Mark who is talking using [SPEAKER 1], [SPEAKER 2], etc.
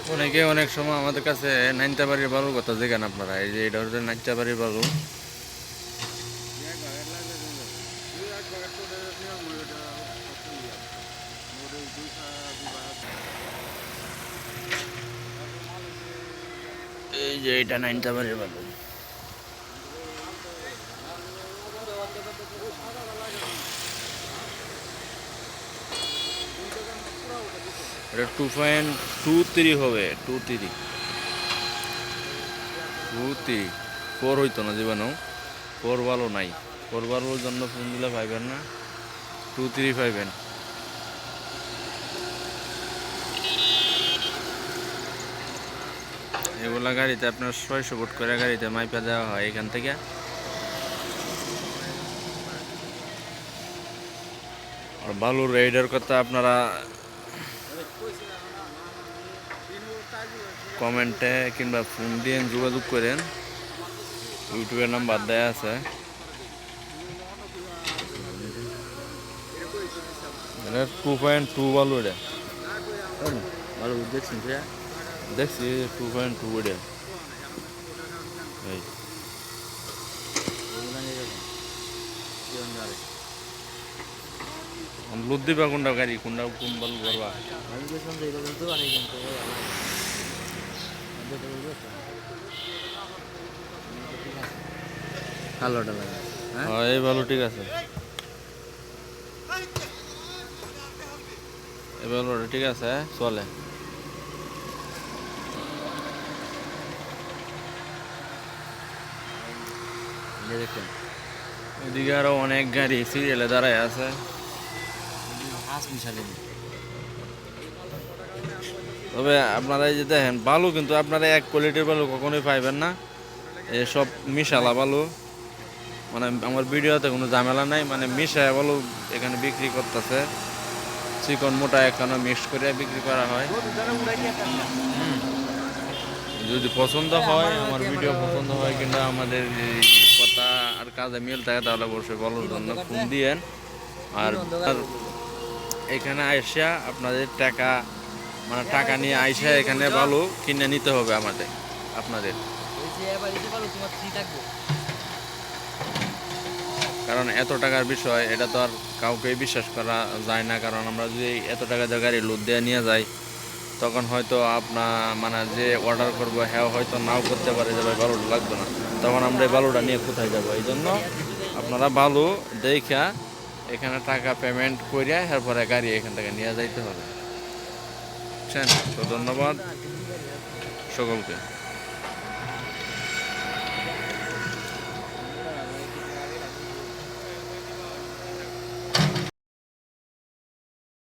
[SPEAKER 1] অনেকে অনেক সময় আমাদের কাছে নাইনতাবাড়ির বালুর কথা দেখেন আপনারা, এই যে এটা হচ্ছে নাইনতাবাড়ির বালু। এই যে এটা নাইনতাবাড়ির বালু। এটা 2.23 হবে, 2.3 4 হইতো না জীবাণু, 4 ভালো নাই। 4 ভালোর জন্য ফোন দিলে পাইবেন না, 2.3 পাইবেন। এগুলা গাড়িতে আপনার 600 ফুট করে গাড়িতে মাইপা দেওয়া হয় এখান থেকে। আর বালুর রেডের কথা আপনারা কমেন্টে কিংবা ফোন দিয়ে যোগাযোগ করেন, ইউটিউবের নাম্বার দেয়া আছে। এটা 2.2 বালু, এটা
[SPEAKER 2] ভালো দেখছেন
[SPEAKER 1] দেখছি 2.2 এটা। এই লুদ দিবা কোনটা গাড়ি, কোনটা কোন বালু করবা?
[SPEAKER 2] আমি গেছিলাম যে এরকম তো আর এইখান থেকে কালোটা লাগা। হ্যাঁ
[SPEAKER 1] হ্যাঁ এই বালু ঠিক আছে, এই বালুটা ঠিক আছে, চলে।
[SPEAKER 2] দেখছেন
[SPEAKER 1] এদিকে আরো অনেক গাড়ি সিরিয়ালে দাঁড়ায় আছে।
[SPEAKER 2] হাঁস মিশালে
[SPEAKER 1] তবে আপনারা এই যে দেখেন বালু, কিন্তু আপনারা এক কোয়ালিটির বালু কখনোই পাইবেন না। এসব মিশালা বালু, মানে আমার ভিডিওতে কোনো ঝামেলা নাই, মানে মিশায় বালু এখানে বিক্রি করতেছে। চিকন মোটা এখানে মিক্স করে বিক্রি করা হয়। যদি পছন্দ হয়, আমার ভিডিও পছন্দ হয় কিংবা আমাদের এই কথা আর কাজে মিল থাকে, তাহলে অবশ্যই বালুর জন্য ফোন দিয়েন। আর এখানে আইসা আপনাদের টাকা, মানে টাকা নিয়ে আইসা এখানে বালু কিনে নিতে হবে আপনাদের। কারণ এত টাকার বিষয়, এটা তো আর কাউকেই বিশ্বাস করা যায় না। কারণ আমরা যদি এত টাকা দিয়ে গাড়ি লোড দিয়ে নিয়ে যাই, তখন হয়তো আপনার মানে যে অর্ডার করবো হ্যাঁ হয়তো নাও করতে পারে যে ভাই বালুটা লাগবে না, তখন আমরা এই বালুটা নিয়ে কোথায় যাবো? এই জন্য আপনারা বালু দেখা এখানে টাকা পেমেন্ট করিয়া এরপরে গাড়ি এখান থেকে নিয়ে যাইতে হবে, বুঝছেন? তো ধন্যবাদ সকলকে।